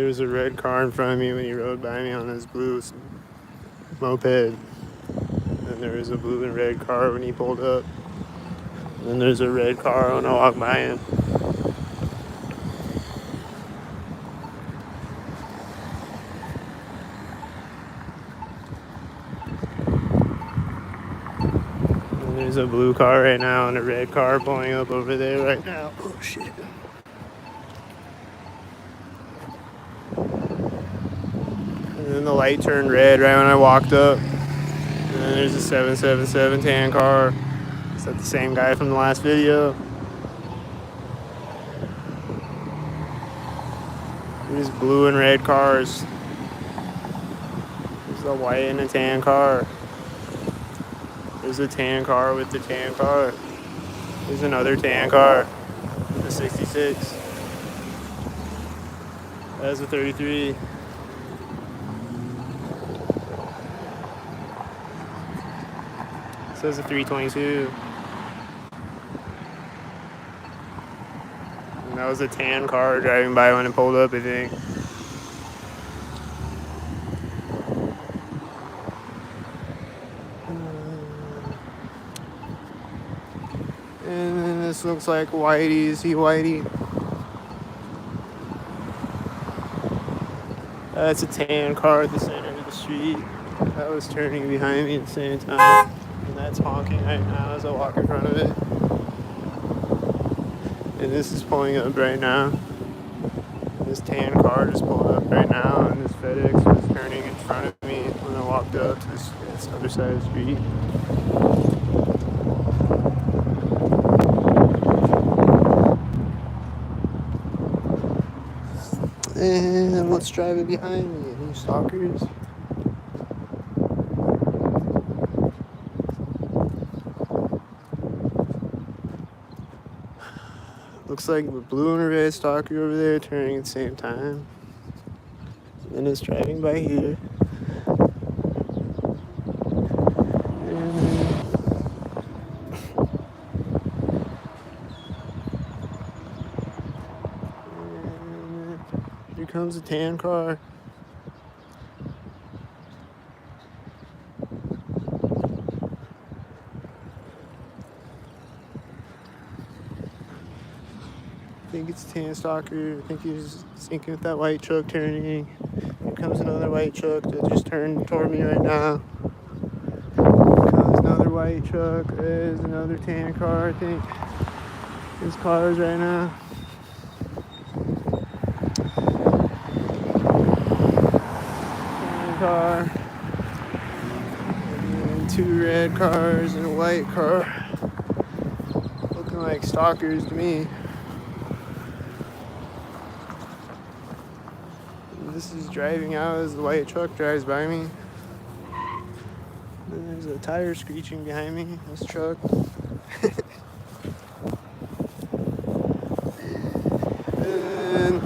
There was a red car in front of me when he rode by me on his blue moped. And there was a blue and red car when he pulled up. And then there's a red car when I walked by him. And there's a blue car right now and a red car pulling up over there right now. Oh shit. And then the light turned red right when I walked up. And then there's a 777 tan car. Is that the same guy from the last video? There's blue and red cars. There's a white and a tan car. There's a tan car with the tan car. There's another tan car. The 66. That's a 33. It says a 322. And that was a tan car driving by when it pulled up, I think. And then this looks like Whitey. Is he Whitey? That's a tan car at the center of the street. That was turning behind me at the same time. And that's honking right now as I walk in front of it. And this is pulling up right now. This tan car just pulled up right now, and this FedEx was turning in front of me when I walked up to this other side of the street. And what's driving behind me? Any stalkers? Looks like a blue and a red stalker over there turning at the same time. And it's driving by here. And here comes a tan car. I think it's a tan stalker. I think he's syncing with that white truck turning. Here comes another white truck that just turned toward me right now. Here comes another white truck. There's another tan car, I think. There's cars right now. Tan car. And two red cars and a white car. Looking like stalkers to me. This is driving out as the white truck drives by me. Then there's a tire screeching behind me. This truck. And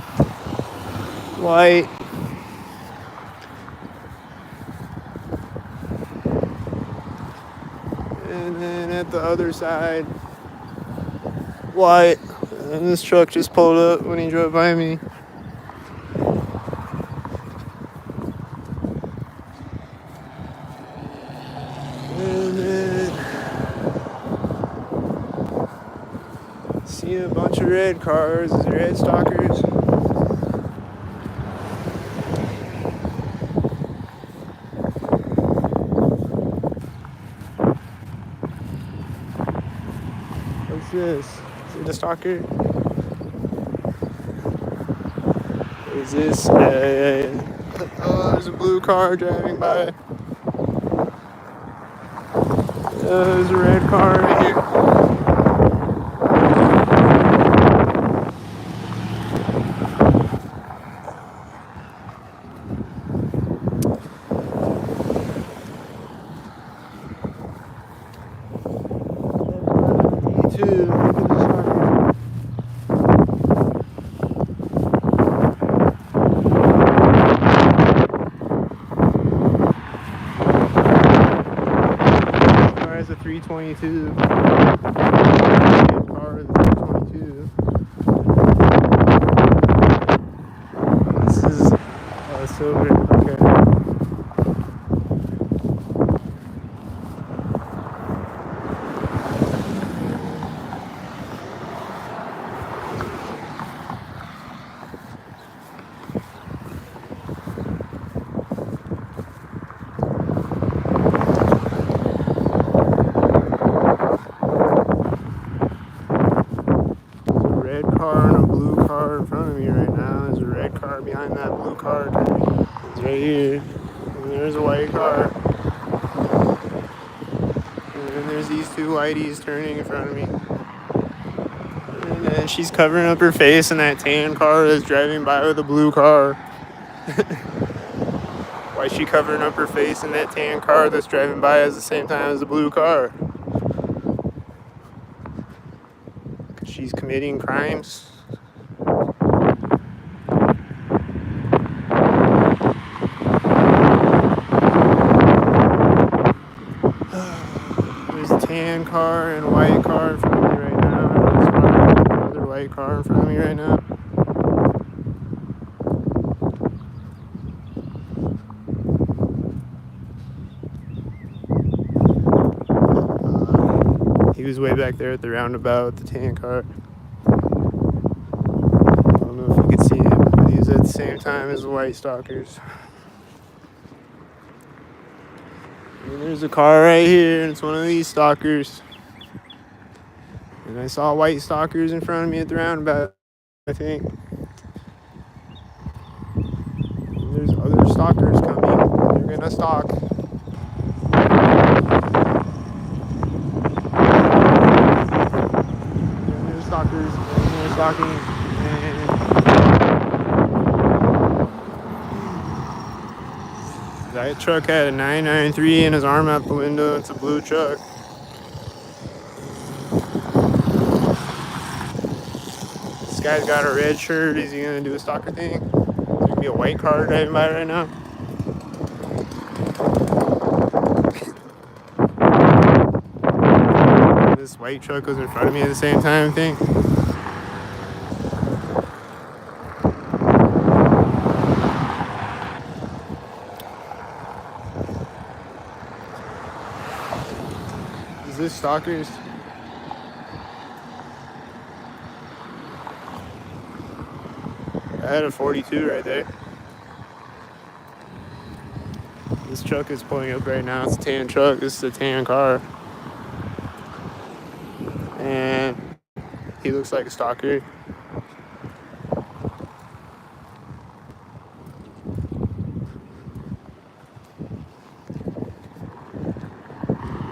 white. And then at the other side, white. And this truck just pulled up when he drove by me. And then see a bunch of red cars, red stalkers. What's this? Is it a stalker? Is this a... Oh, there's a blue car driving by. There's a red car right here. As a 322. Car is a 322. This is whitey's turning in front of me. And then she's covering up her face in that tan car that's driving by with a blue car. Why is she covering up her face in that tan car that's driving by at the same time as the blue car? Because she's committing crimes. There's a tan car and a white car in front of me right now. There's another white car in front of me right now. He was way back there at the roundabout with the tan car. I don't know if you could see him, but he was at the same time as the white stalkers. And there's a car right here, and it's one of these stalkers. And I saw white stalkers in front of me at the roundabout, I think. And there's other stalkers coming. They're gonna stalk. And there's stalkers, and they're stalking. And that truck had a 993 in his arm out the window. It's a blue truck. This guy's got a red shirt. Is he gonna do a stalker thing? There's gonna be a white car driving by right now. This white truck was in front of me at the same time, I think. Is this stalkers? I had a 42 right there. This truck is pulling up right now. It's a tan truck. This is a tan car. And he looks like a stalker.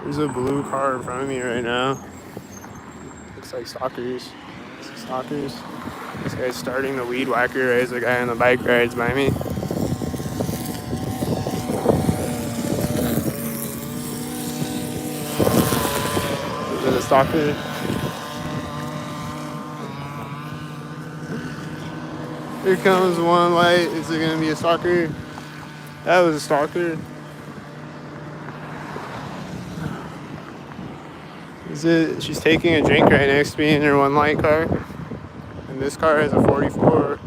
There's a blue car in front of me right now. Looks like stalkers. Stalkers. This guy's starting the weed whacker as the guy on the bike rides by me. Is it a stalker? Here comes one light. Is it gonna be a stalker? That was a stalker. Is it? She's taking a drink right next to me in her one light car. And this car has a 44.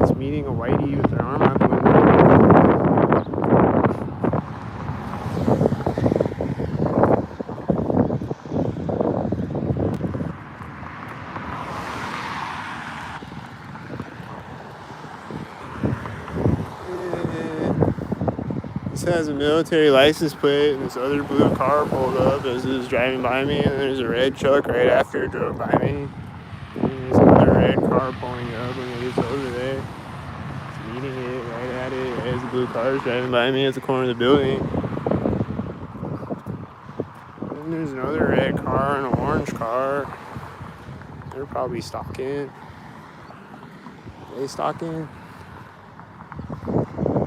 It's meeting a whitey with their arm out the window. This has a military license plate, and this other blue car pulled up as it was driving by me, and there's a red truck right after it drove by me. There's another red car pulling up when it gets over there. It's meeting it right at it as the blue car is driving by me at the corner of the building. Then there's another red car and an orange car. They're probably stalking. Are they stalking?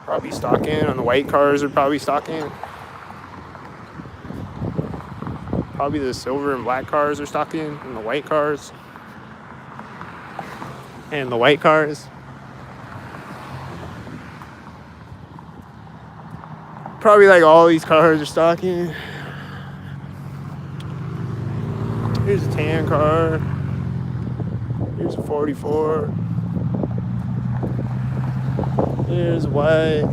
Probably stalking. On the white cars, they're probably stalking. Probably the silver and black cars are stalking, and the white cars. And the white cars. Probably like all these cars are stalking. Here's a tan car. Here's a 44. Here's white.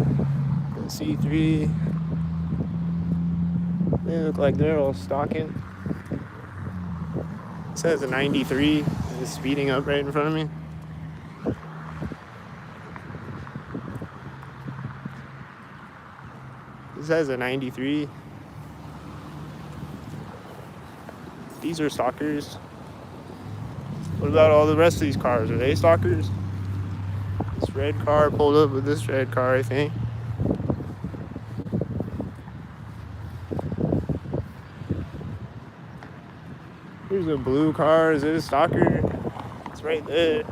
C3. They look like they're all stalking. It says a 93 and it's speeding up right in front of me. This has a 93. These are stalkers. What about all the rest of these cars? Are they stalkers? This red car pulled up with this red car, I think. Here's a blue car. Is it a stalker? It's right there.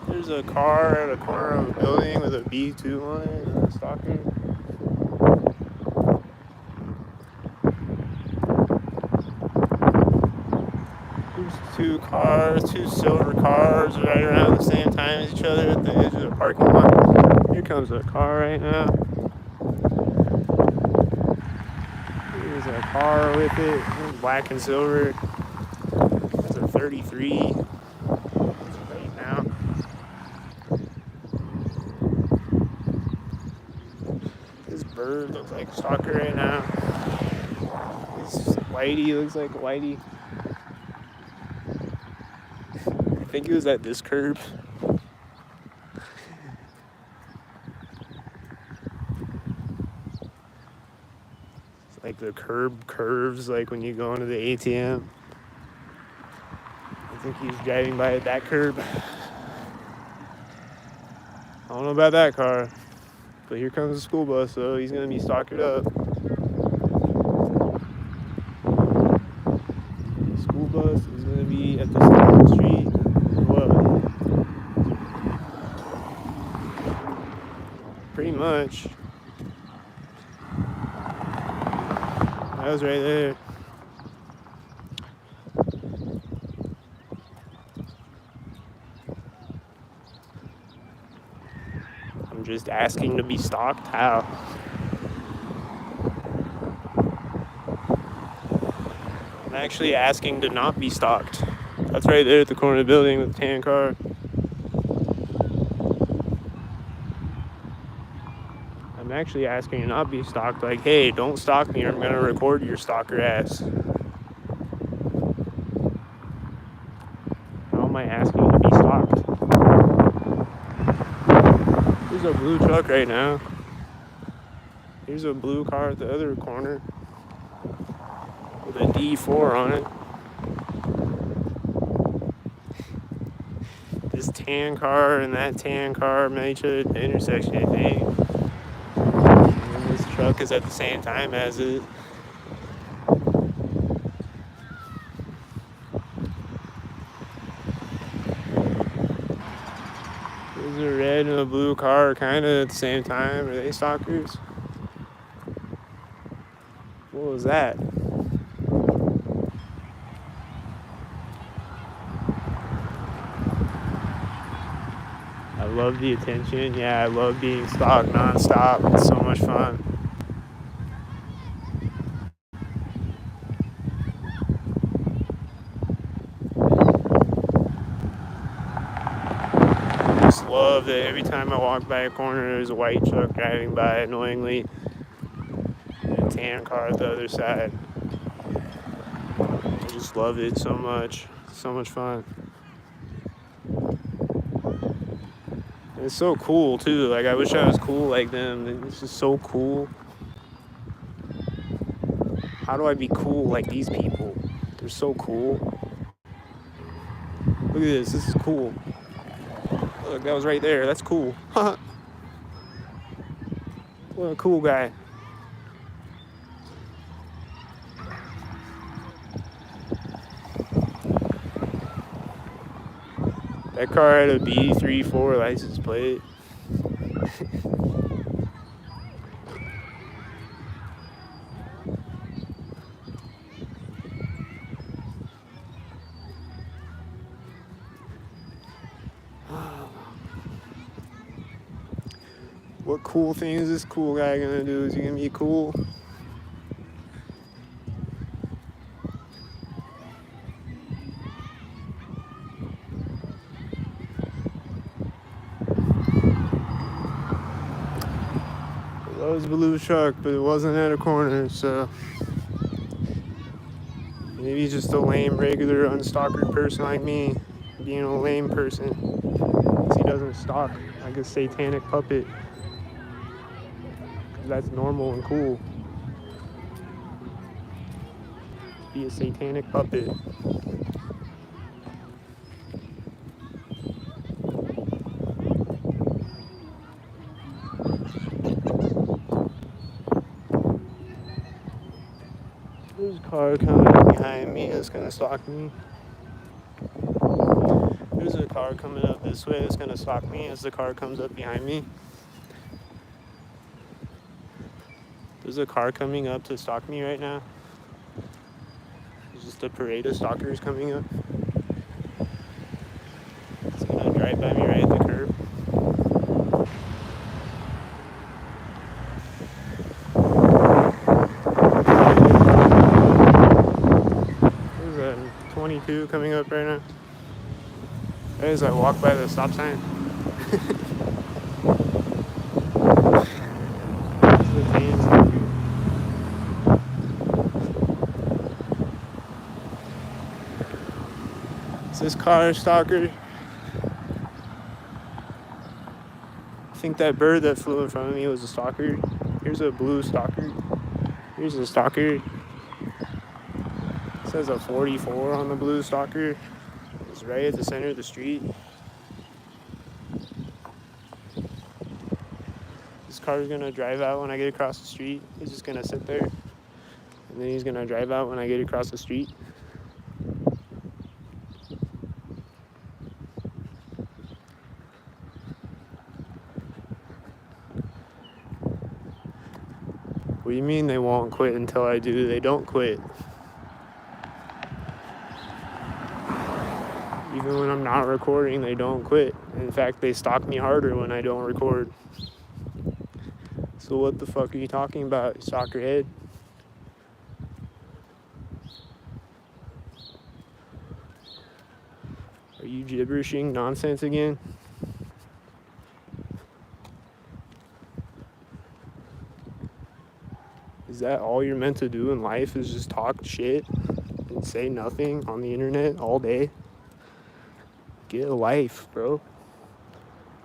There's a car at a corner of a building with a B2 on it. Stalker. There's two silver cars right around the same time as each other at the edge of the parking lot. Here comes a car right now. There's a car with it. It's black and silver. It's a 33 right now. This bird looks like a stalker right now. This whitey looks like a whitey. I think it was at this curb. It's like the curb curves like when you go into the ATM. I think he's driving by that curb. I don't know about that car, but here comes the school bus, so he's gonna be stalkered up. The school bus is gonna be at the side of the street. What? Pretty much. That was right there. I'm just asking to be stalked. How? I'm actually asking to not be stalked. That's right there at the corner of the building with the tan car. I'm actually asking to not be stalked. Like, hey, don't stalk me or I'm gonna record your stalker ass. How am I asking to be stalked? There's a blue truck right now. Here's a blue car at the other corner with a D4 on it. This tan car and that tan car met each other at the intersection, I think. And this truck is at the same time as it. There's a red and a blue car kind of at the same time. Are they stalkers? What was that? I love the attention. Yeah, I love being stalked nonstop. It's so much fun. I just love that every time I walk by a corner, there's a white truck driving by annoyingly. And a tan car at the other side. I just love it so much. It's so much fun. It's so cool too. Like, I wish I was cool like them. It's just so cool. How do I be cool like these people? They're so cool. Look at this. This is cool. Look, that was right there. That's cool. What a cool guy. That car had a B34 license plate. What cool thing is this cool guy gonna do? Is he gonna be cool? That was a blue truck, but it wasn't at a corner, so maybe he's just a lame, regular, unstalkered person like me, being a lame person, because he doesn't stalk like a satanic puppet. That's normal and cool. Be a satanic puppet. There's a car coming up behind me that's gonna stalk me. There's a car coming up this way that's gonna stalk me as the car comes up behind me. There's a car coming up to stalk me right now. There's just a parade of stalkers coming up. It's gonna drive by me right at the curb. There's a 22 coming up right now. As I walk by the stop sign. Is this car a stalker? I think that bird that flew in front of me was a stalker. Here's a blue stalker. Here's a stalker. It says a 44 on the blue stalker. It's right at the center of the street. This car is gonna drive out when I get across the street. He's just gonna sit there. And then he's gonna drive out when I get across the street. What do you mean they won't quit until I do? They don't quit. Even when I'm not recording, they don't quit. In fact, they stalk me harder when I don't record. So what the fuck are you talking about, soccer head? Are you gibberishing nonsense again? Is that all you're meant to do in life, is just talk shit and say nothing on the internet all day? Get a life, bro.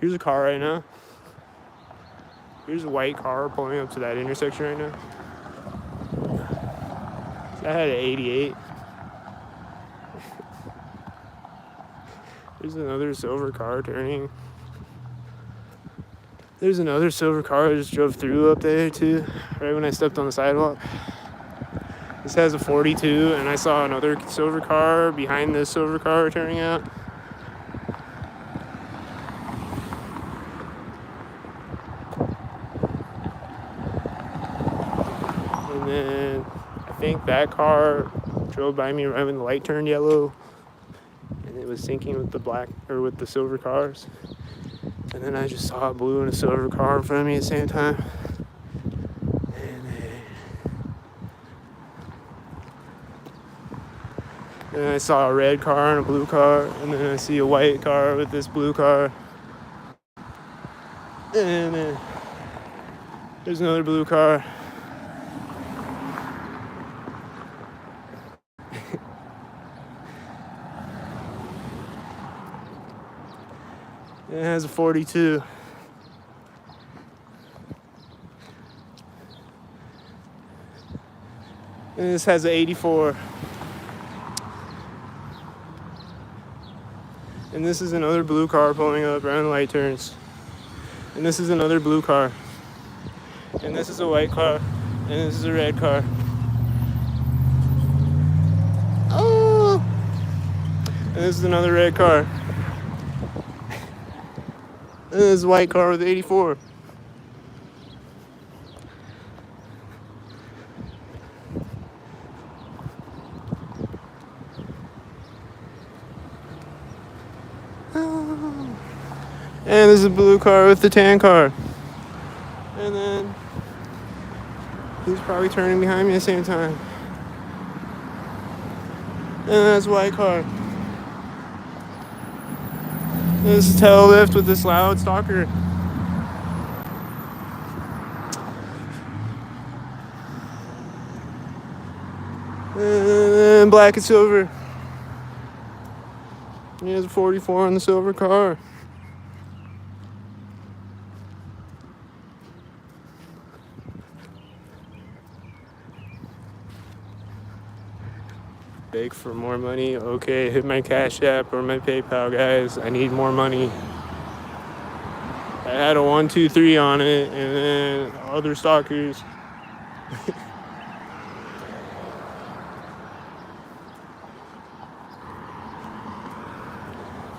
Here's a car right now. Here's a white car pulling up to that intersection right now. That had an 88. There's another silver car turning. There's another silver car I just drove through up there too, right when I stepped on the sidewalk. This has a 42, and I saw another silver car behind this silver car turning out. And then I think that car drove by me right when the light turned yellow, and it was syncing with the black, or with the silver cars. And then I just saw a blue and a silver car in front of me at the same time. And then I saw a red car and a blue car, and then I see a white car with this blue car. And then there's another blue car. It has a 42. And this has an 84. And this is another blue car pulling up around the light turns. And this is another blue car. And this is a white car. And this is a red car. Oh! And this is another red car. And this is a white car with 84. And there's a blue car with the tan car. And then he's probably turning behind me at the same time. And that's a white car. This is tail lift with this loud stalker. And black and silver. He has a 44 on the silver car. Beg for more money. Okay, hit my Cash App or my PayPal, guys. I need more money. I had a 123 on it, and then other stalkers.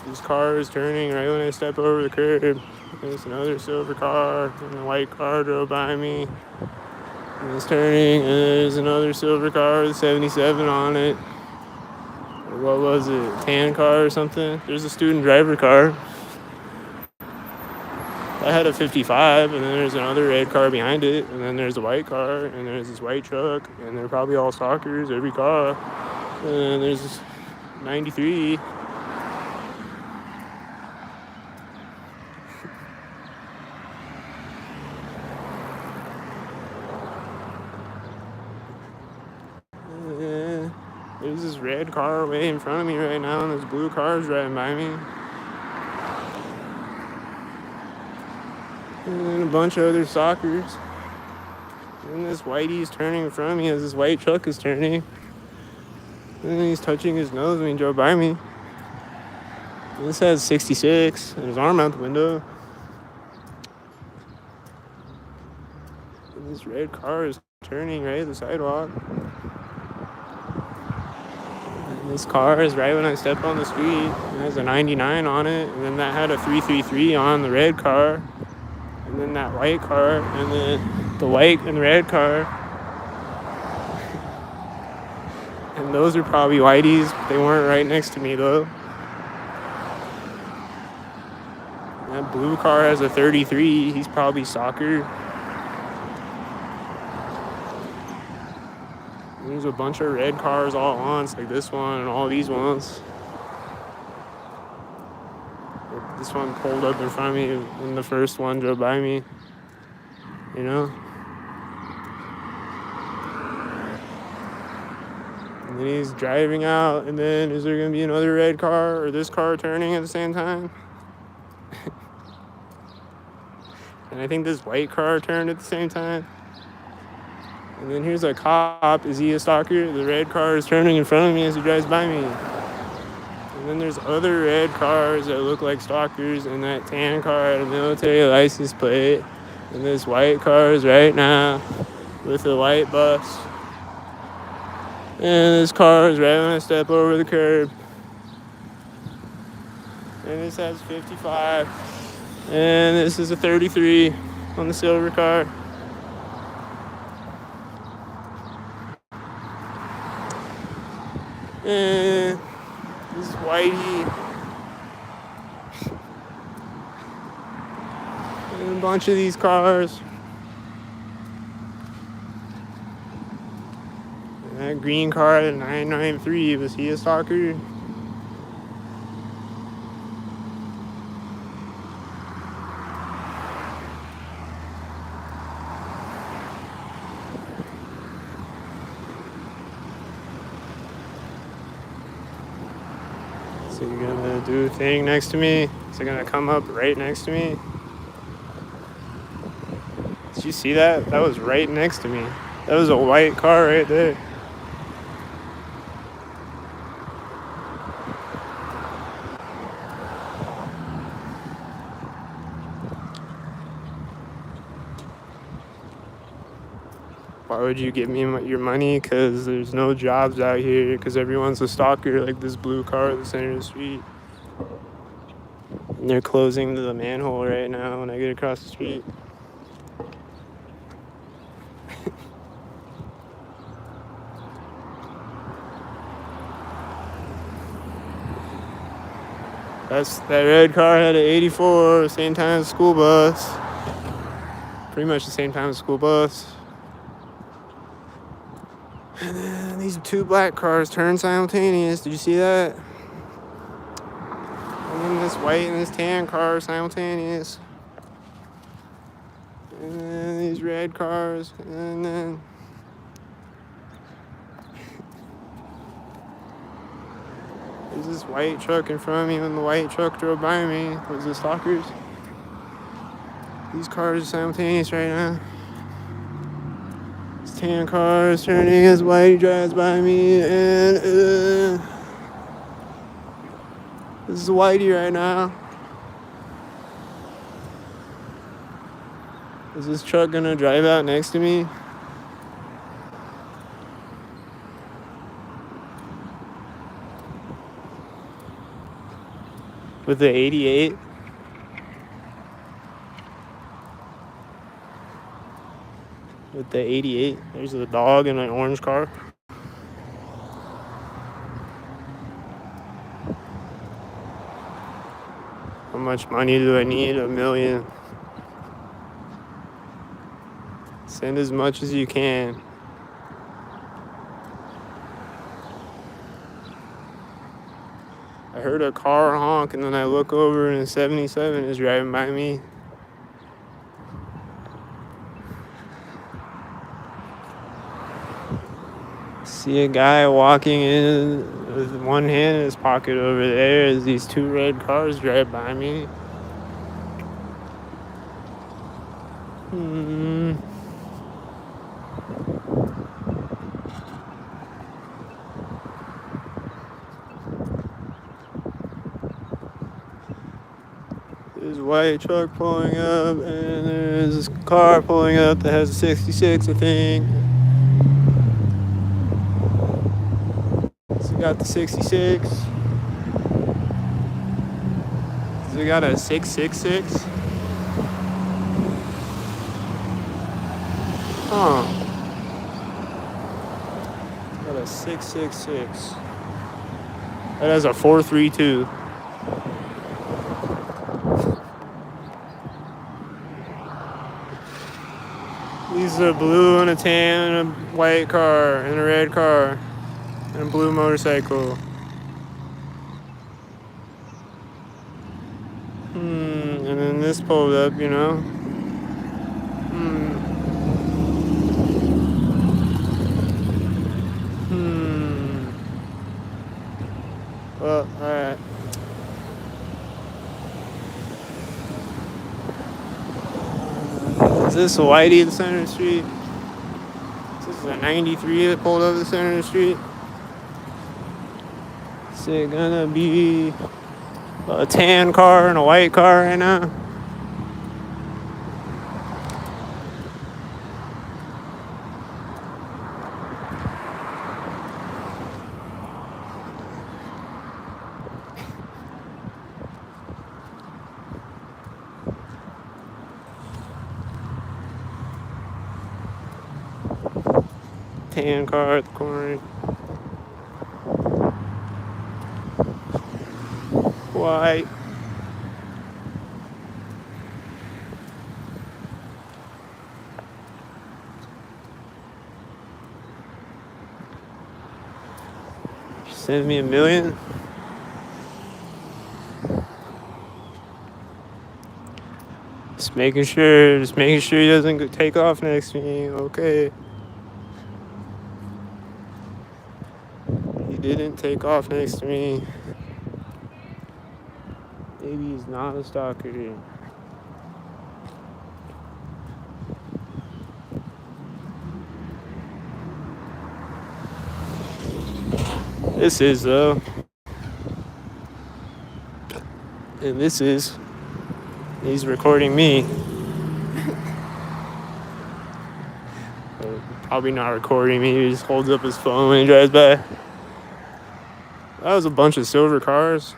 This car is turning right when I step over the curb. There's another silver car, and a white car drove by me. And it's turning, and there's another silver car with 77 on it. What was it? Tan car or something? There's a student driver car. I had a 55, and then there's another red car behind it, and then there's a white car, and there's this white truck, and they're probably all stalkers, every car. And then there's this 93. There's this red car way in front of me right now, and this blue car is driving by me. And then a bunch of other stalkers. And this whitey's turning in front of me as this white truck is turning. And then he's touching his nose when he drove by me. And this has 66, and his arm out the window. And this red car is turning right at the sidewalk. And this car is right when I step on the street. It has a 99 on it, and then that had a 333 on the red car. And then that white car, and then the white and red car. And those are probably whiteys. They weren't right next to me though. That blue car has a 33. He's probably soccer. There's a bunch of red cars all at once, like this one and all these ones. This one pulled up in front of me when the first one drove by me, you know? And then he's driving out, and then is there gonna be another red car or this car turning at the same time? And I think this white car turned at the same time. And then here's a cop. Is he a stalker? The red car is turning in front of me as he drives by me. And then there's other red cars that look like stalkers, and that tan car had a military license plate. And this white car is right now with a white bus. And this car is right when I step over the curb. And this has 55. And this is a 33 on the silver car. And this is whitey. And a bunch of these cars. And that green car at 993, was he a stalker? So you're gonna do a thing next to me? Is it gonna come up right next to me? Did you see that? That was right next to me. That was a white car right there. Why would you give me your money? Because there's no jobs out here, because everyone's a stalker, like this blue car at the center of the street. And they're closing the manhole right now when I get across the street. That red car had an 84, same time as the school bus. Pretty much the same time as the school bus. And then these two black cars turn simultaneous. Did you see that? And then this white and this tan car simultaneous. And then these red cars. And then there's this white truck in front of me when the white truck drove by me. Was it stalkers? These cars are simultaneous right now. It's tan car is turning as white drives by me, and this is Whitey right now. Is this truck gonna drive out next to me? With the 88? With the 88, there's a dog in an orange car. How much money do I need? $1 million. Send as much as you can. I heard a car honk, and then I look over and a 77 is driving by me. See a guy walking in with one hand in his pocket over there as these two red cars drive by me. There's a white truck pulling up, and there's a car pulling up that has a 66, I think. So we got the 66. So we got a 666. Huh. Got a 666. That has a 432. These are a blue and a tan and a white car and a red car and a blue motorcycle. And then this pulled up, you know. Well, alright. Is this a Whitey at the center of the street? This is a 93 that pulled up the center of the street. Is it gonna be a tan car and a white car right now? Tan car at the corner. White. Send me $1 million. Just making sure he doesn't take off next to me. Okay. He didn't take off next to me. Maybe he's not a stalker. This is though. And this is. He's recording me. Probably not recording me. He just holds up his phone when he drives by. That was a bunch of silver cars.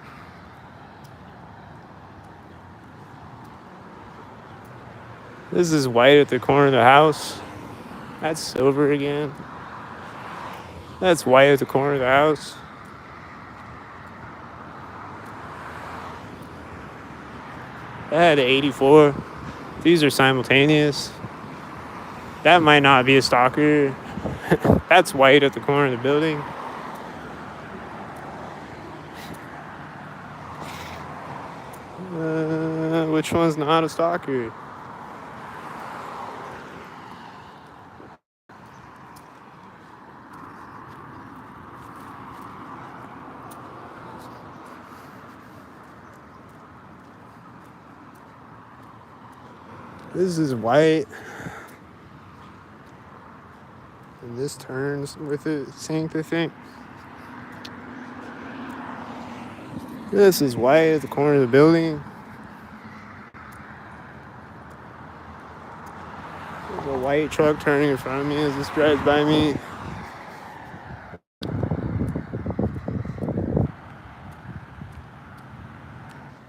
This is white at the corner of the house. That's silver again. That's white at the corner of the house. That had an 84. These are simultaneous. That might not be a stalker. That's white at the corner of the building. Which one's not a stalker? This is white. And this turns with it synced, I think. This is white at the corner of the building. There's a white truck turning in front of me as this drives by me.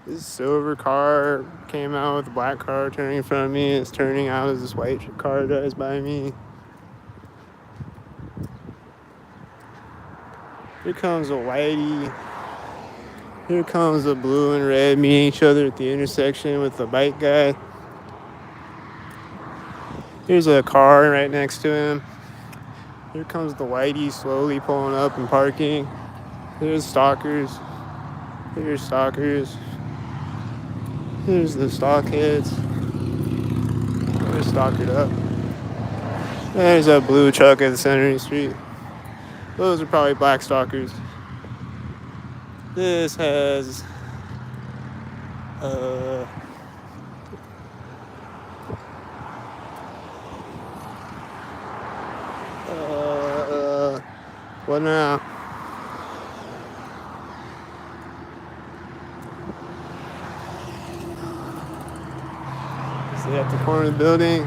This silver car came out with a black car turning in front of me. It's turning out as this white car drives by me. Here comes a whitey. Here comes a blue and red meeting each other at the intersection with the bike guy. Here's a car right next to him. Here comes the whitey slowly pulling up and parking. Here's stalkers. Here's stalkers. Here's the stockheads. They're stalkered up. There's a blue truck at the center of the street. Those are probably black stalkers. This has what now? See at the corner of the building.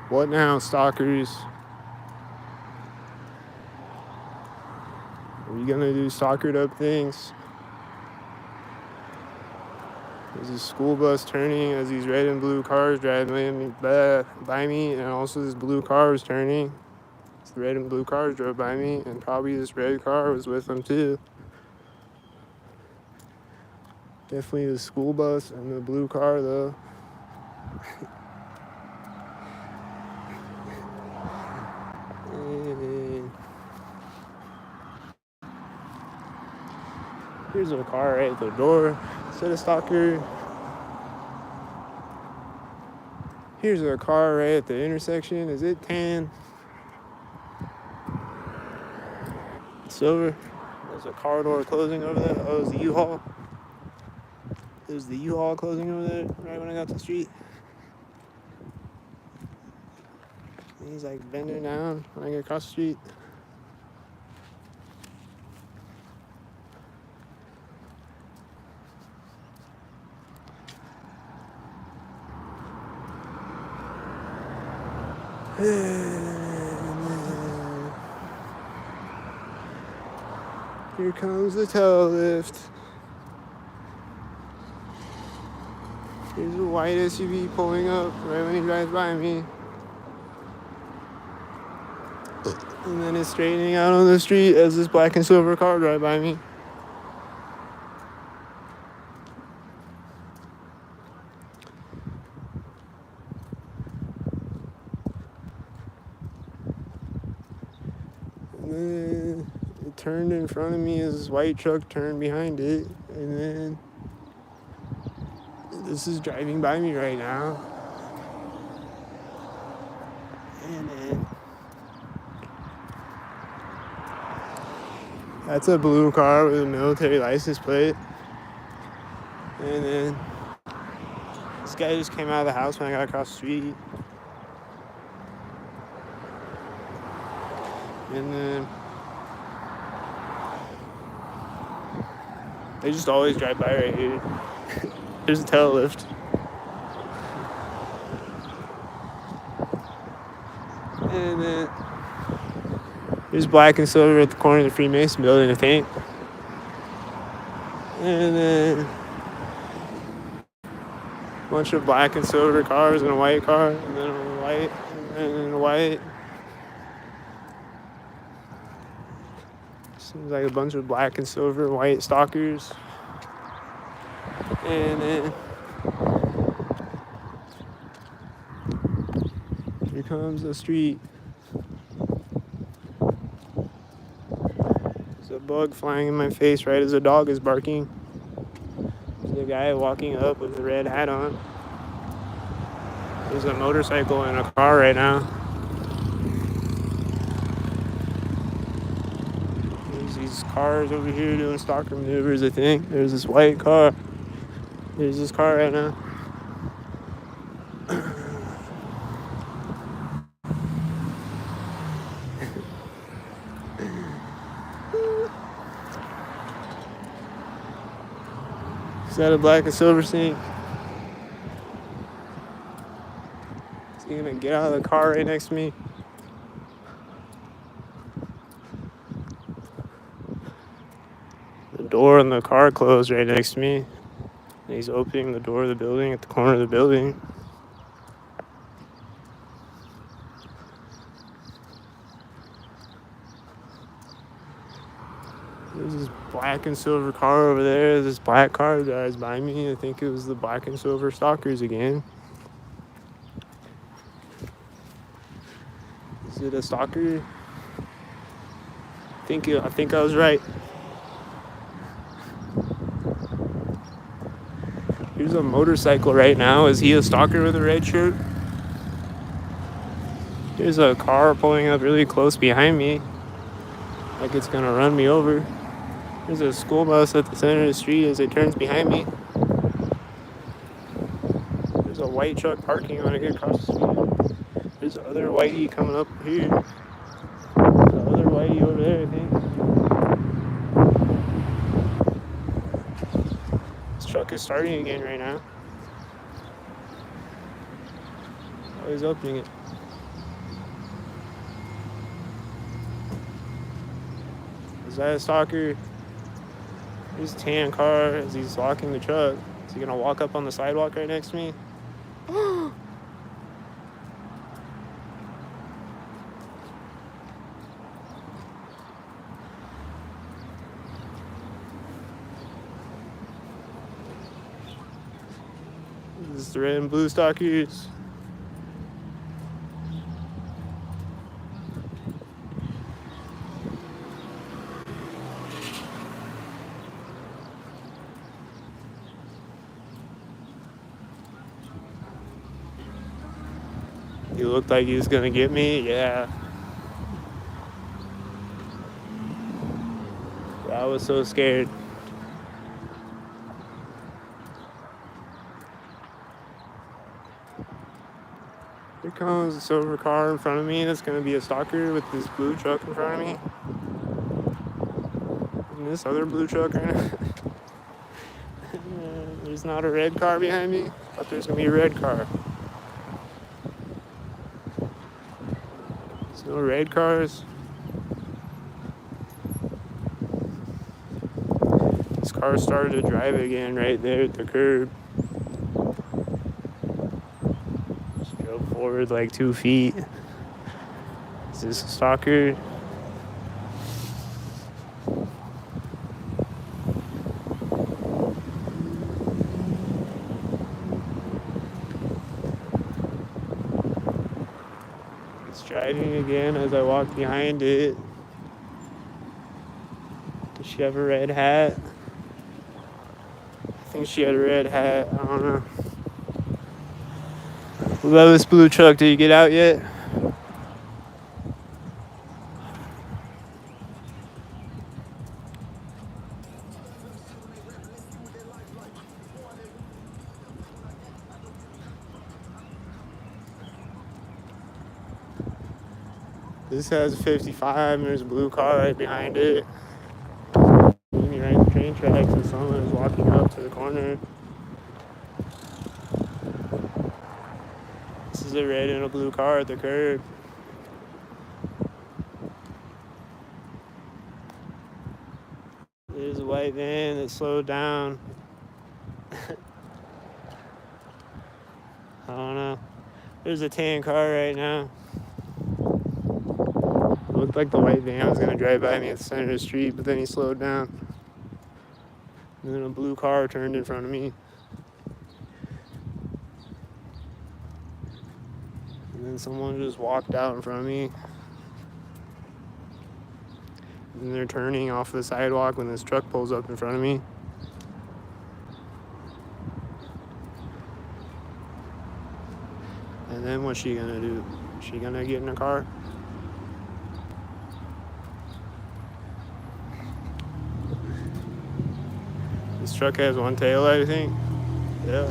What now, stalkers? Are you gonna do stalkered up things? There's a school bus turning as these red and blue cars driving by me, and also this blue car was turning. The red and blue cars drove by me, and probably this red car was with them too. Definitely the school bus and the blue car though. And here's a car right at the door. Instead of stalker. Here's a car right at the intersection. Is it tan? Silver. There's a car door closing over there. Oh, it's the U-Haul. There's the U-Haul closing over there right when I got to the street. And he's like bending down when I get across the street. Here comes the tail lift. Here's a white SUV pulling up right when he drives by me. And then it's straightening out on the street as this black and silver car drives by me. And then it turned in front of me as this white truck turned behind it. And then this is driving by me right now. And then that's a blue car with a military license plate. And then this guy just came out of the house when I got across the street. And then they just always drive by right here. There's a tail lift. And then there's black and silver at the corner of the Freemason building, I think. And then a bunch of black and silver cars and a white car, and then a white, and then a white. Seems like a bunch of black and silver white stalkers. And then here comes the street. There's a bug flying in my face right as a dog is barking. There's a guy walking up with a red hat on. There's a motorcycle and a car right now. There's these cars over here doing stalker maneuvers, I think. There's this white car. There's this car right now. Is that a black and silver Sync? Is he gonna get out of the car right next to me? The door in the car closed right next to me. And he's opening the door of the building at the corner of the building. There's this black and silver car over there. This black car drives by me. I think it was the black and silver stalkers again. Is it a stalker? I think I was right. Here's a motorcycle right now. Is he a stalker with a red shirt? There's a car pulling up really close behind me, like it's gonna run me over. There's a school bus at the center of the street as it turns behind me. There's a white truck parking on it across the street. There's the other whitey coming up here. The other whitey over there, I think. This truck is starting again right now. Oh, he's opening it. Is that a stalker? There's a tan car as he's locking the truck. Is he gonna walk up on the sidewalk right next to me? This is the red and blue stalkers. He looked like he was gonna get me. Yeah. I was so scared. Here comes a silver car in front of me. That's gonna be a stalker with this blue truck in front of me. And this other blue truck right now. There's not a red car behind me, but there's gonna be a red car. There's no red cars. This car started to drive again right there at the curb. Just drove forward like 2 feet. Is this a stalker? It's driving again as I walk behind it. Does she have a red hat? I think she had a red hat. I don't know. Love this blue truck. Did you get out yet? This has a 55 and there's a blue car right behind it. Maybe right in the train tracks and someone is walking up to the corner. This is a red and a blue car at the curb. There's a white van that slowed down. I don't know. There's a tan car right now. It looked like the white van was gonna drive by me at the center of the street, but then he slowed down. And then a blue car turned in front of me. And then someone just walked out in front of me. And they're turning off the sidewalk when this truck pulls up in front of me. And then what's she gonna do? Is she gonna get in a car? This truck has one taillight, I think. Yeah.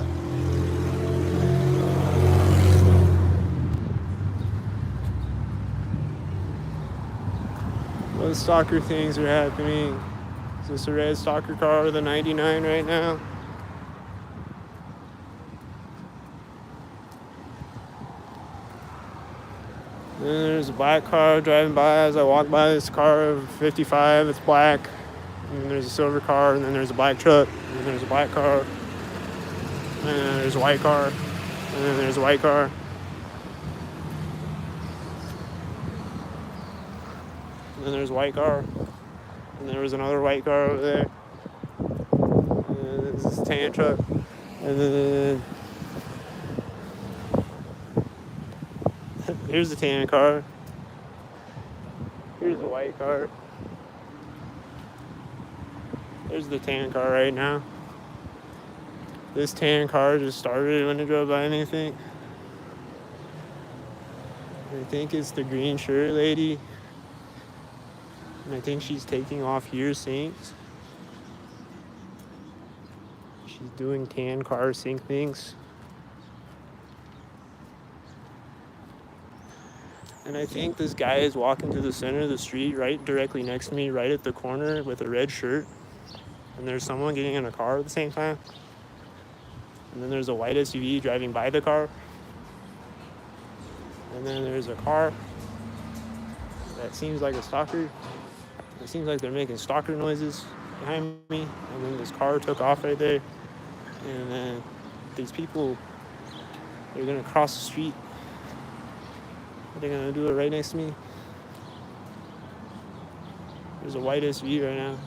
What stalker things are happening? Is this a red stalker car with a 99 right now? And then there's a black car driving by as I walk by this car of 55. It's black. And then there's a silver car, and then there's a black truck, and then there's a black car, and then there's a white car, and then there's a white car. And then there's a white car, and there was another white car over there. And then there's this tan truck, and then here's the tan car. Here's the white car. There's the tan car right now. This tan car just started when it drove by me, I think. I think it's the green shirt lady. And I think she's taking off here sinks. She's doing tan car sink things. And I think this guy is walking to the center of the street right directly next to me, right at the corner with a red shirt. And there's someone getting in a car at the same time. And then there's a white SUV driving by the car. And then there's a car that seems like a stalker. It seems like they're making stalker noises behind me. And then this car took off right there. And then these people, they're gonna cross the street. They're gonna do it right next to me. There's a white SUV right now.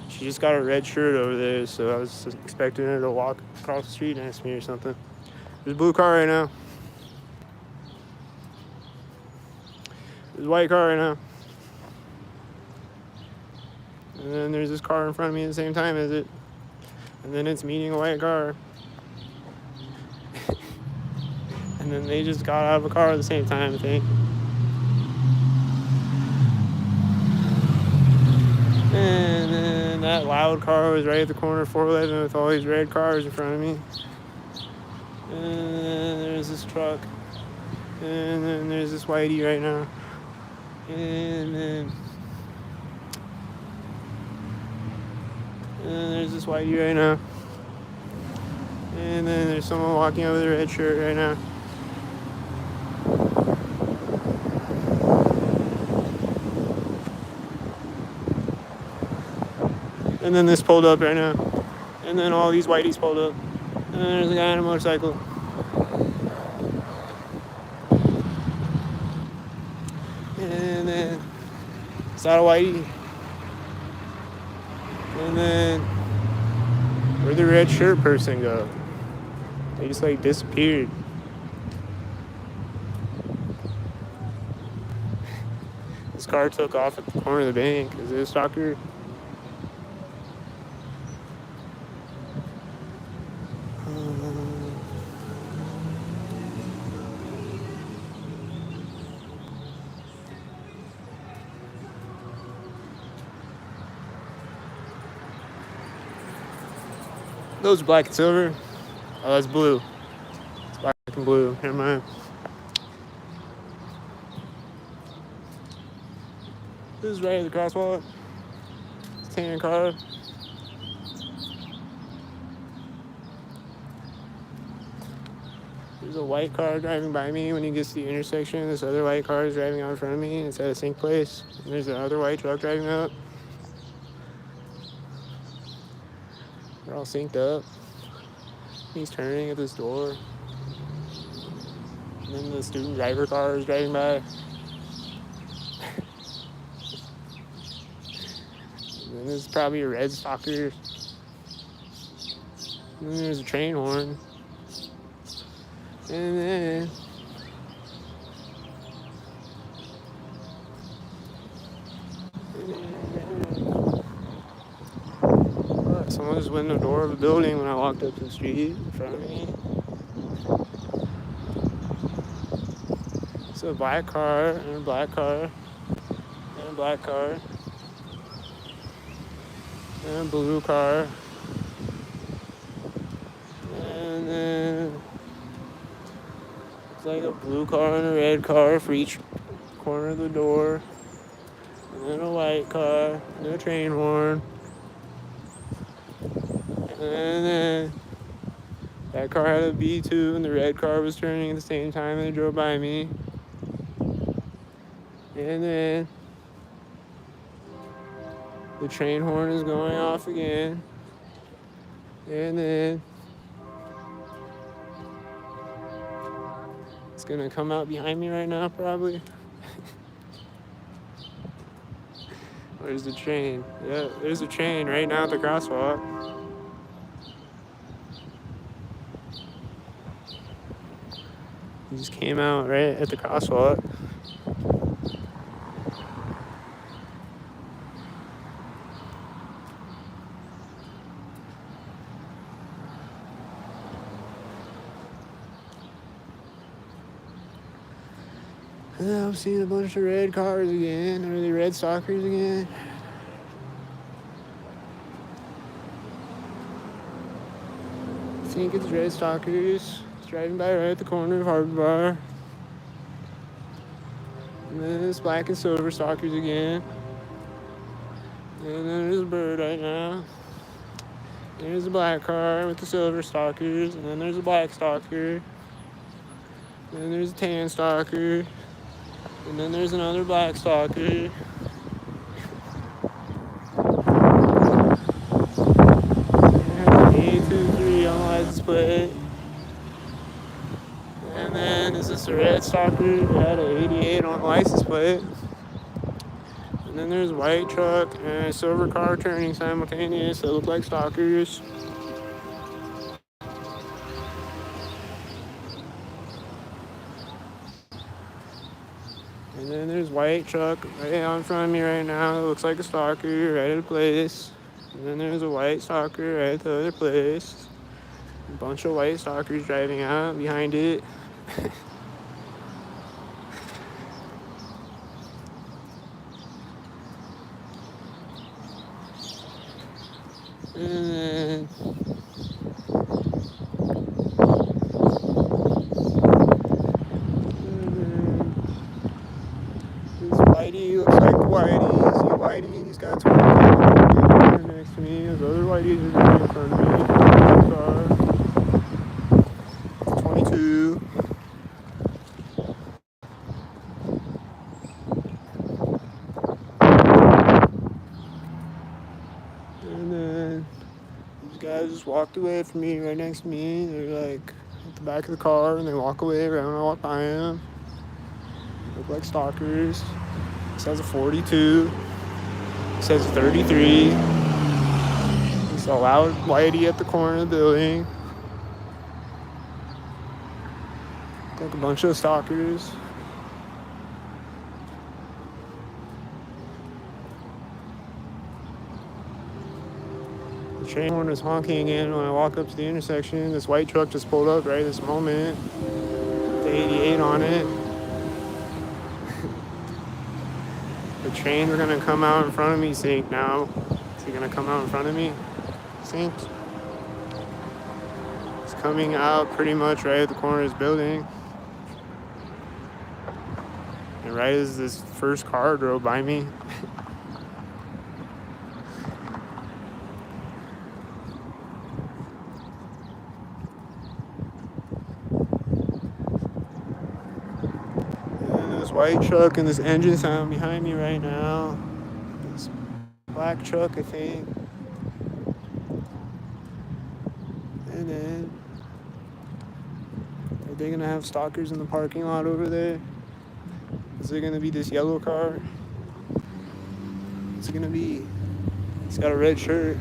She just got a red shirt over there, so I was expecting her to walk across the street next to me or something. There's a blue car right now. There's a white car right now. And then there's this car in front of me at the same time as it. And then it's meeting a white car. And then they just got out of a car at the same time, I think. And then that loud car was right at the corner of 411 with all these red cars in front of me. And then there's this truck. And then there's this whitey right now. And then there's this whitey right now. And then there's someone walking over the red shirt right now. And then this pulled up right now. And then all these whiteys pulled up. And then there's a guy on a motorcycle. And then it's not a whitey. And then where'd the red shirt person go? They just like disappeared. This car took off at the corner of the bank. Is it a stalker? Those are black and silver. Oh, that's blue. It's black and blue. Never mind. This is right at the crosswalk. It's a tan car. There's a white car driving by me when he gets to the intersection. This other white car is driving out in front of me. It's at a sink place. And there's another white truck driving up. They're all synced up. He's turning at this door. And then the student driver car is driving by. And then there's probably a red stalker. And then there's a train horn. And then someone just went in the door of a building when I walked up to the street in front of me. It's a black car and a black car and a black car and a blue car and like a blue car and a red car for each corner of the door. And then a white car, and a train horn. And then that car had a B2 and the red car was turning at the same time and they drove by me. And then the train horn is going off again. And then it's gonna come out behind me right now, probably. Where's the train? Yeah, there's a train right now at the crosswalk. He just came out right at the crosswalk. And then I'm seeing a bunch of red cars again. Are they red stalkers again? I think it's red stalkers. It's driving by right at the corner of Harbor Bar. And then it's black and silver stalkers again. And then there's a bird right now. There's a black car with the silver stalkers. And then there's a black stalker. And then there's a tan stalker. And then there's another black stalker. And 823 on the license plate. And then is this a red stalker? It had an 88 on the license plate. And then there's a white truck and a silver car turning simultaneous that look like stalkers. And then there's white truck right out in front of me right now. It looks like a stalker right at a place. And then there's a white stalker right at the other place. A bunch of white stalkers driving out behind it. And then this Whitey looks like Whitey. See Whitey? He's got 20 next to me. Those other Whiteys are driving in front of me. 22. And then these guys just walked away from me right next to me. They're like at the back of the car and they walk away right when I walk by them. Look like stalkers. This has a 42. It says 33. There's a loud Whitey at the corner of the building. Like a bunch of stalkers. The train horn is honking again when I walk up to the intersection. This white truck just pulled up right this moment. The 88 on it. The trains are gonna come out in front of me, Sync, now. Is he gonna come out in front of me? Sync. It's coming out pretty much right at the corner of this building. And right as this first car drove by me. And this white truck and this engine sound behind me right now. This black truck, I think. And then are they gonna have stalkers in the parking lot over there? Is it gonna be this yellow car? It's gonna be. He's got a red shirt.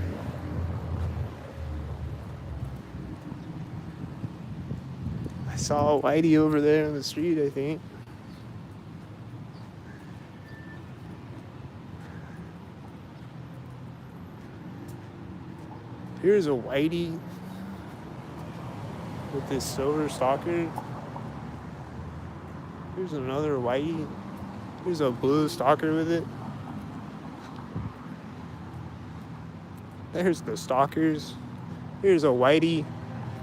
I saw a Whitey over there on the street, I think. Here's a Whitey with this silver stalker. Here's another Whitey. Here's a blue stalker with it. There's the stalkers. Here's a Whitey.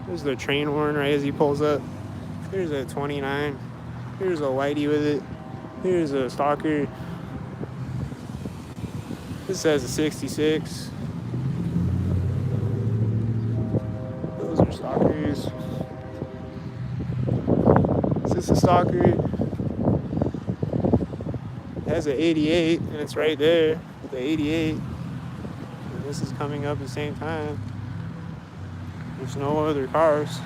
There's the train horn right as he pulls up. Here's a 29. Here's a whitey with it. Here's a stalker. This says a 66. Those are stalkers. Is this a stalker? It has an 88, and it's right there with the 88. And this is coming up at the same time. There's no other cars.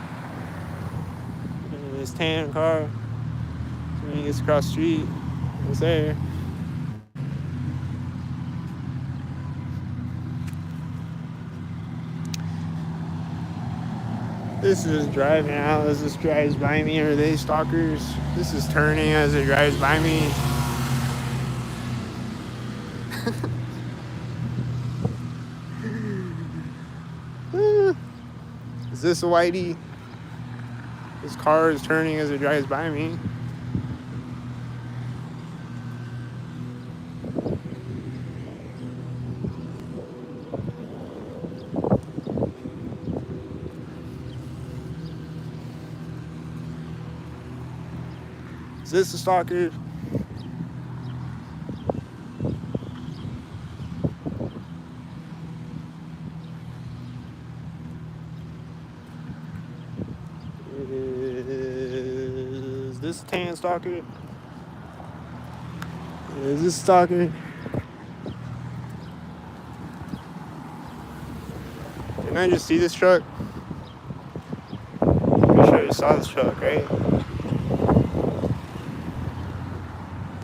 And this tan car, when he gets across the street, it's there. This is driving out as this drives by me. Are they stalkers? This is turning as it drives by me. Is this a whitey? This car is turning as it drives by me. Is this a stalker? Is this a tan stalker? Is this a stalker? Didn't I just see this truck? Pretty sure I saw this truck, right?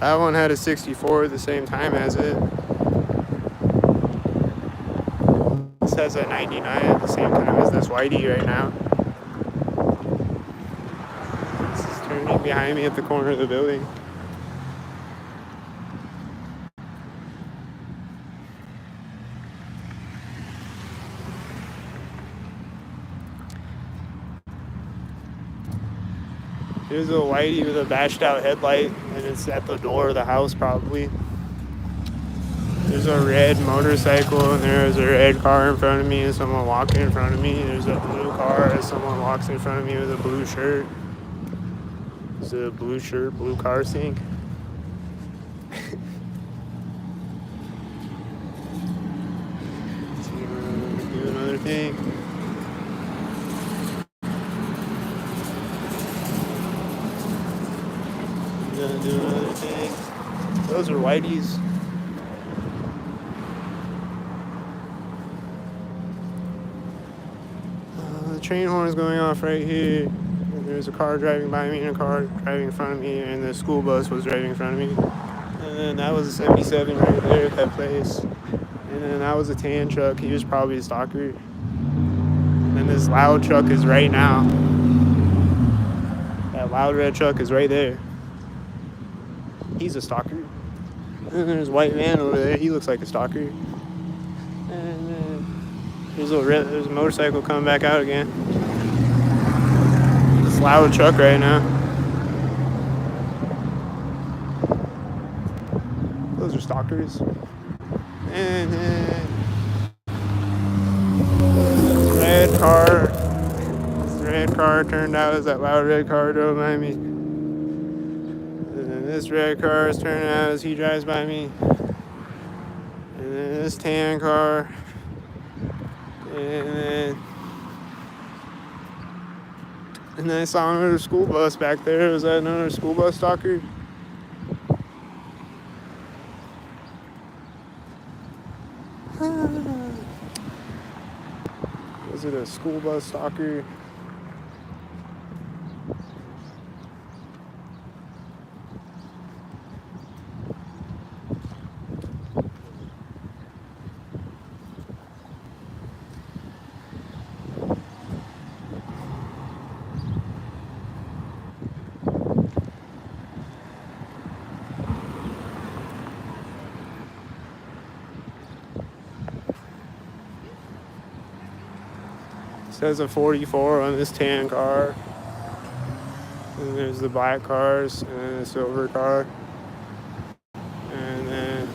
That one had a 64 at the same time as it. This has a 99 at the same time as this whitey right now. This is turning behind me at the corner of the building. There's a whitey with a bashed out headlight, and it's at the door of the house probably. There's a red motorcycle, and there's a red car in front of me, and someone walking in front of me. There's a blue car, and someone walks in front of me with a blue shirt. There's a blue shirt, blue car sink. Do another thing. Do another thing. Those are whiteys. The train horn is going off right here. And there's a car driving by me and a car driving in front of me, and the school bus was driving in front of me. And then that was a 77 right there at that place. And then that was a tan truck. He was probably a stalker. And then this loud truck is right now. That loud red truck is right there. He's a stalker. And there's a white man over there. He looks like a stalker. And then there's a motorcycle coming back out again. This loud truck right now. Those are stalkers. And then this red car. This red car turned out as that loud red car drove by me. This red car is turning out as he drives by me. And then this tan car. And then I saw another school bus back there. Was that another school bus stalker? Was it a school bus stalker? It says a 44 on this tan car. And there's the black cars and then the silver car. And then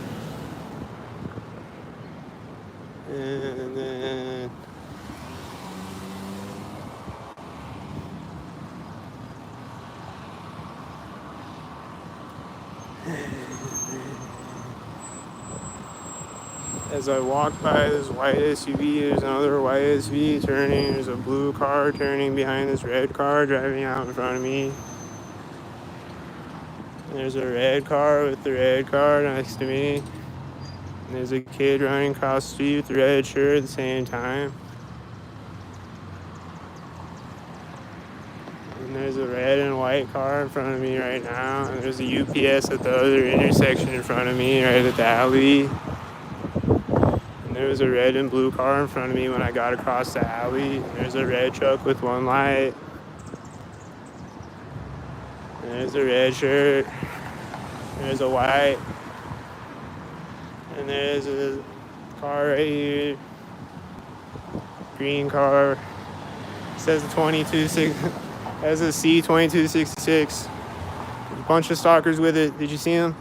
As I walk by this white SUV, there's another white SUV turning. There's a blue car turning behind this red car driving out in front of me. And there's a red car with the red car next to me. And there's a kid running across the street with the red shirt at the same time. And there's a red and white car in front of me right now. And there's a UPS at the other intersection in front of me, right at the alley. And there was a red and blue car in front of me when I got across the alley. And there's a red truck with one light. And there's a red shirt. There's a white. And there's a car right here. Green car. It says the 2266. Has a C2266. A bunch of stalkers with it. Did you see them?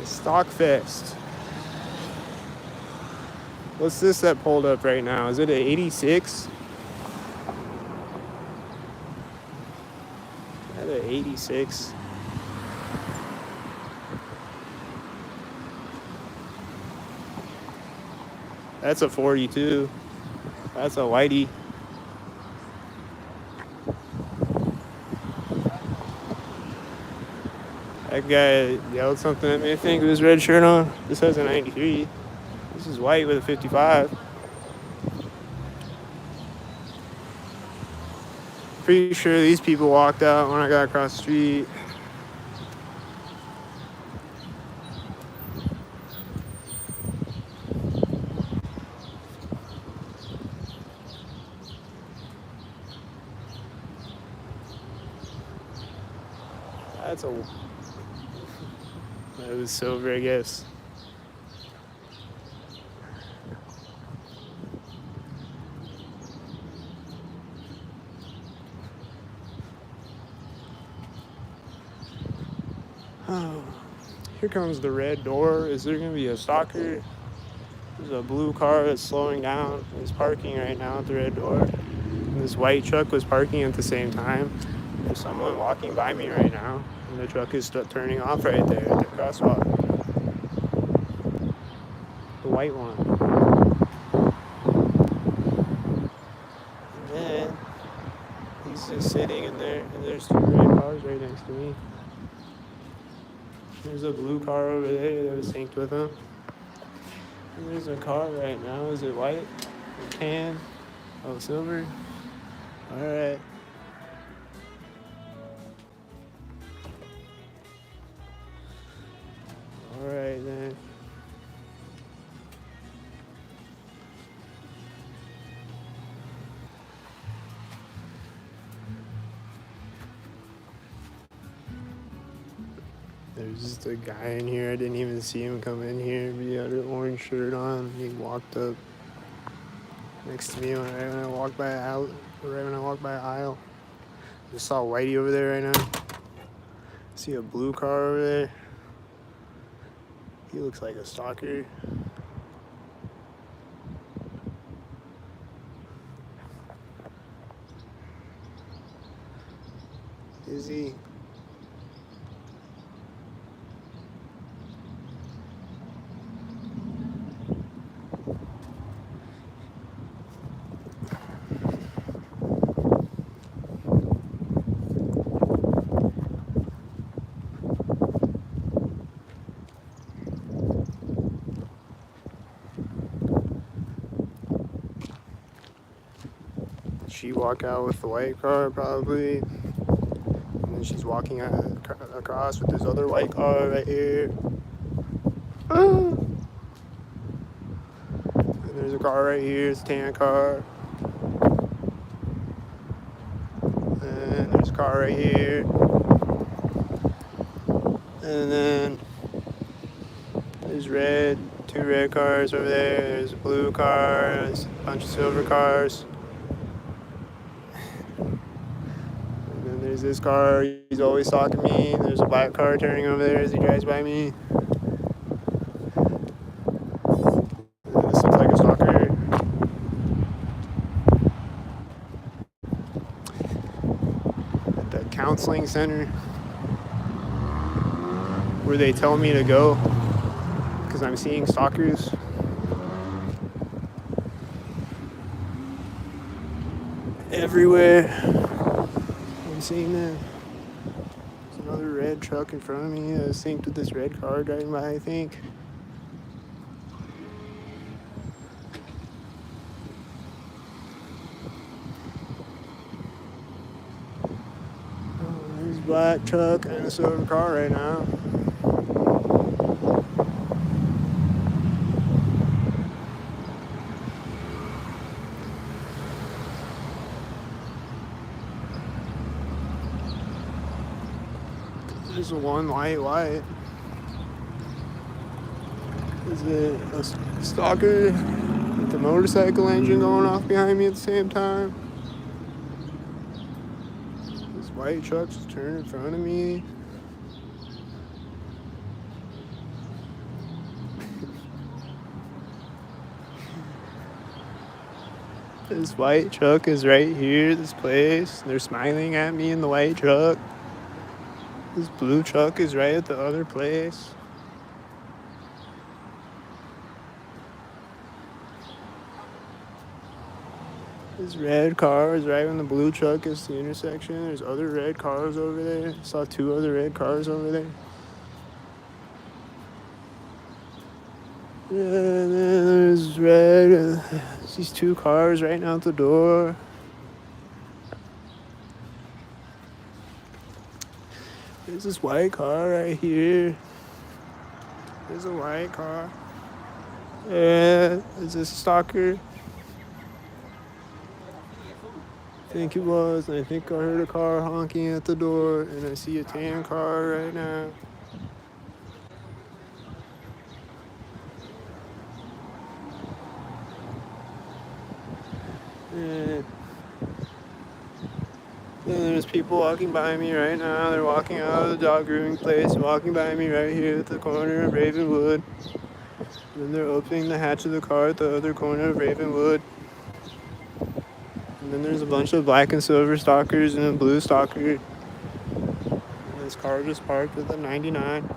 Stock Fest. What's this that pulled up right now? Is it an 86? Is that an 86? That's a 42. That's a whitey. That guy yelled something at me, I think, with his red shirt on. This has a 93. This is white with a 55. Pretty sure these people walked out when I got across the street. That was silver, I guess. Oh, here comes the red door. Is there gonna be a stalker? There's a blue car that's slowing down. It's parking right now at the red door. And this white truck was parking at the same time. There's someone walking by me right now. And the truck is turning off right there at the crosswalk. The white one. And then he's just sitting in there, and there's two red cars right next to me. There's a blue car over there that was synced with him. And there's a car right now. Is it white? Tan? Oh, silver? Alright. Alright then. There's just a guy in here. I didn't even see him come in here. He had an orange shirt on. He walked up next to me right when I walked by aisle. Right when I walked by aisle. Just saw Whitey over there right now. See a blue car over there. He looks like a stalker. Is he? She walk out with the white car probably, and then she's walking across with this other white car right here. And there's a car right here, it's a tan car. And there's a car right here. And then there's two red cars over there. There's a blue car, there's a bunch of silver cars. There's this car, he's always stalking me. There's a black car turning over there as he drives by me. This looks like a stalker. counseling center where they tell me to go because I'm seeing stalkers. Everywhere. I'm seeing them. There's another red truck in front of me. I was synced with this red car driving by, I think. There's a black truck and a silver car right now. There's a one white. Is it a stalker with the motorcycle engine going off behind me at the same time? This white truck just turned in front of me. This white truck is right here, this place. They're smiling at me in the white truck. This blue truck is right at the other place. This red car is right when the blue truck is the intersection. There's other red cars over there. I saw 2 other red cars over there. And then there's red. These 2 cars right out the door. There's this white car right here. There's a white car. Yeah, is this a stalker? I think it was, and I think I heard a car honking at the door, and I see a tan car right now. And then there's people walking by me right now. They're walking out of the dog grooming place, walking by me right here at the corner of Ravenwood. And then they're opening the hatch of the car at the other corner of Ravenwood. And then there's a bunch of black and silver stalkers and a blue stalker. And this car just parked with a 99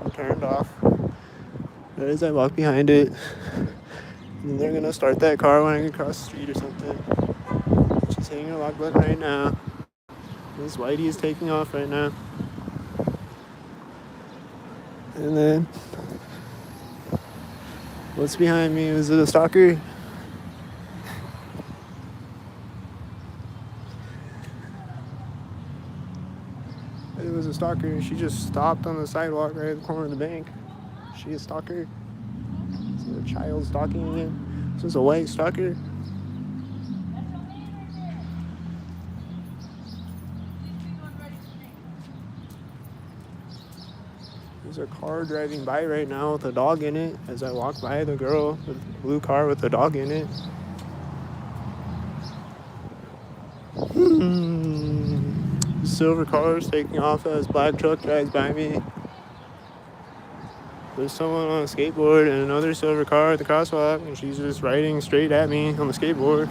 and turned off. Right as I walk behind it. And they're gonna start that car when I get across the street or something. She's hitting her lock button right now. This whitey is taking off right now. And then what's behind me? Is it a stalker? It was a stalker. She just stopped on the sidewalk right at the corner of the bank. She a stalker? Is it a child stalking again? Is this a white stalker? There's a car driving by right now with a dog in it as I walk by the girl with the blue car with the dog in it. Silver car is taking off as black truck drives by me. There's someone on a skateboard and another silver car at the crosswalk, and she's just riding straight at me on the skateboard.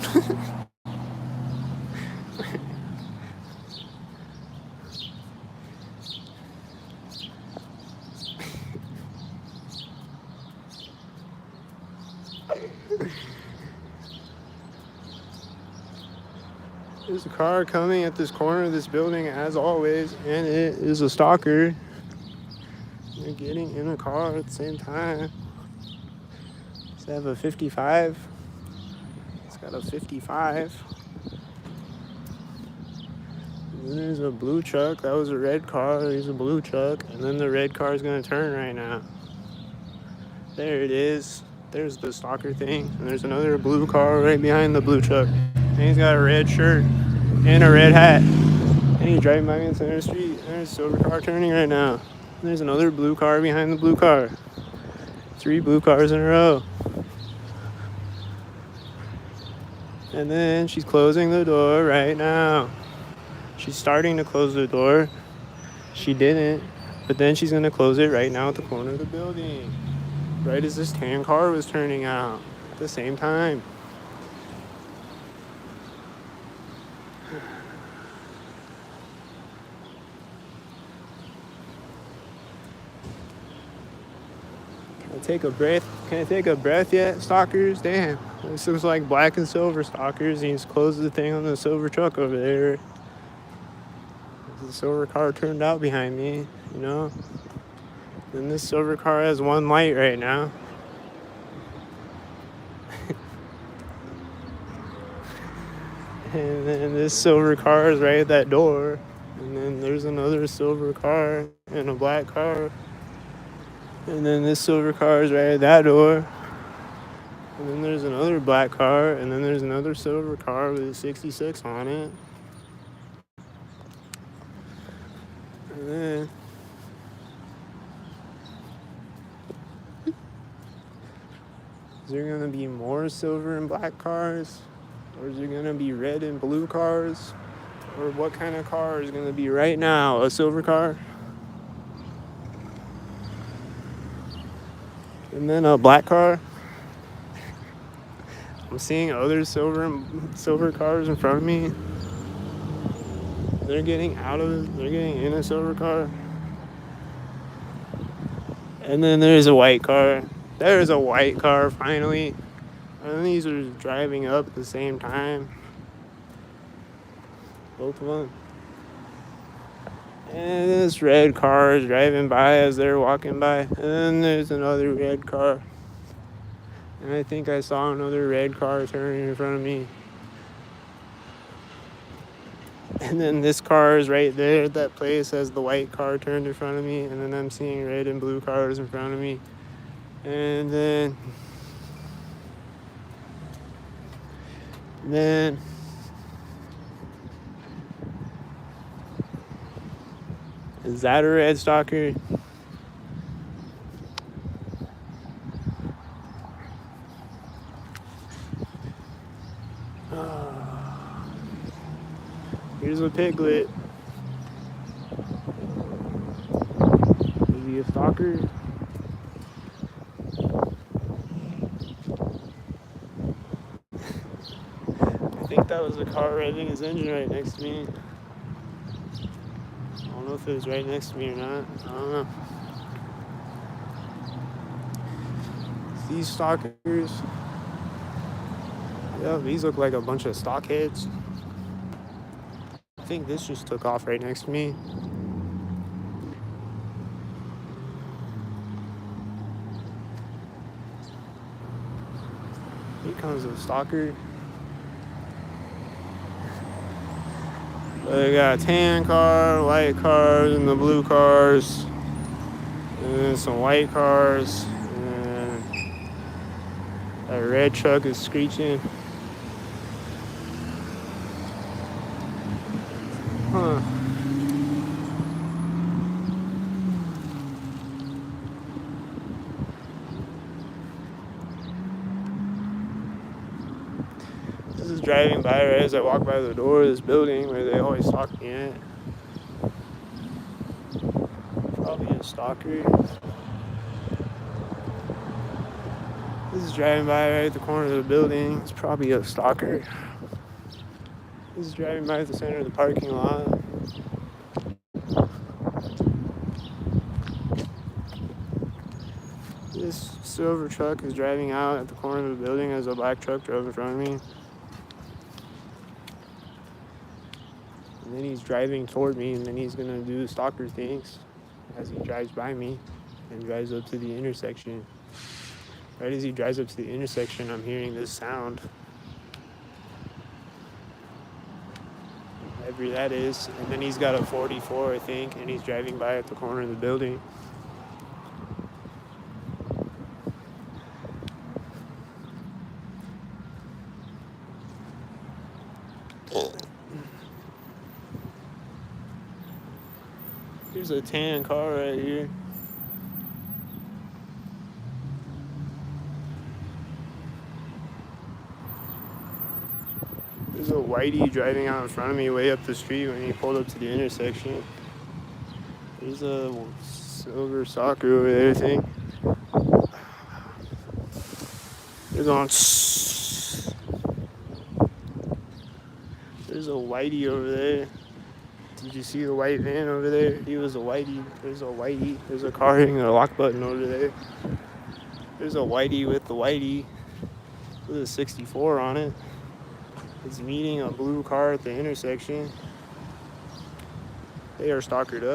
There's a car coming at this corner of this building as always, and it is a stalker. They're getting in a car at the same time. Does it have a 55? It's got a 55. And then there's a blue truck. That was a red car. There's a blue truck. And then the red car is going to turn right now. There it is. There's the stalker thing. And there's another blue car right behind the blue truck. And he's got a red shirt and a red hat. And he's driving by me on Center Street. There's a silver car turning right now. And there's another blue car behind the blue car. 3 blue cars in a row. And then she's closing the door right now. She's starting to close the door. She didn't. But then she's going to close it right now at the corner of the building. Right as this tan car was turning out. At the same time. Take a breath. Can I take a breath yet, stalkers? Damn. This looks like black and silver stalkers. He just closed the thing on the silver truck over there. The silver car turned out behind me, you know? And this silver car has one light right now. And then this silver car is right at that door. And then there's another silver car and a black car. And then this silver car is right at that door. And then there's another black car. And then there's another silver car with a 66 on it. And then is there gonna be more silver and black cars? Or is there gonna be red and blue cars? Or what kind of car is gonna be right now? A silver car? And then a black car? I'm seeing other silver cars in front of me. They're getting in a silver car. And then there's a white car. There's a white car finally. And these are driving up at the same time. Both of them. And this red car is driving by as they're walking by. And then there's another red car. And I think I saw another red car turning in front of me. And then this car is right there at that place as the white car turned in front of me. And then I'm seeing red and blue cars in front of me. And then is that a red stalker? Here's a piglet. Is he a stalker? I think that was a car revving his engine right next to me. I don't know if it was right next to me or not. I don't know. These stalkers. Yeah, these look like a bunch of stockheads. I think this just took off right next to me. Here comes a stalker. They got a tan car, white cars, and the blue cars. And then some white cars. And that red truck is screeching. Huh. This is driving by right as I walk by the door of this building where they always stalk me at. Probably a stalker. This is driving by right at the corner of the building. It's probably a stalker. This is driving by at the center of the parking lot. This silver truck is driving out at the corner of the building as a black truck drove in front of me. And then he's driving toward me, and then he's gonna do stalker things as he drives by me and drives up to the intersection. Right as he drives up to the intersection, I'm hearing this sound. Whatever that is. And then he's got a 44, I think, and he's driving by at the corner of the building. There's a tan car right here. There's a whitey driving out in front of me way up the street when he pulled up to the intersection. There's a silver stalker over there, I think. There's a whitey over there. Did you see the white van over there? He was a whitey. There's a whitey. There's a car hitting a lock button over there. There's a whitey with the whitey with a 64 on it. It's meeting a blue car at the intersection. They are stalkered up.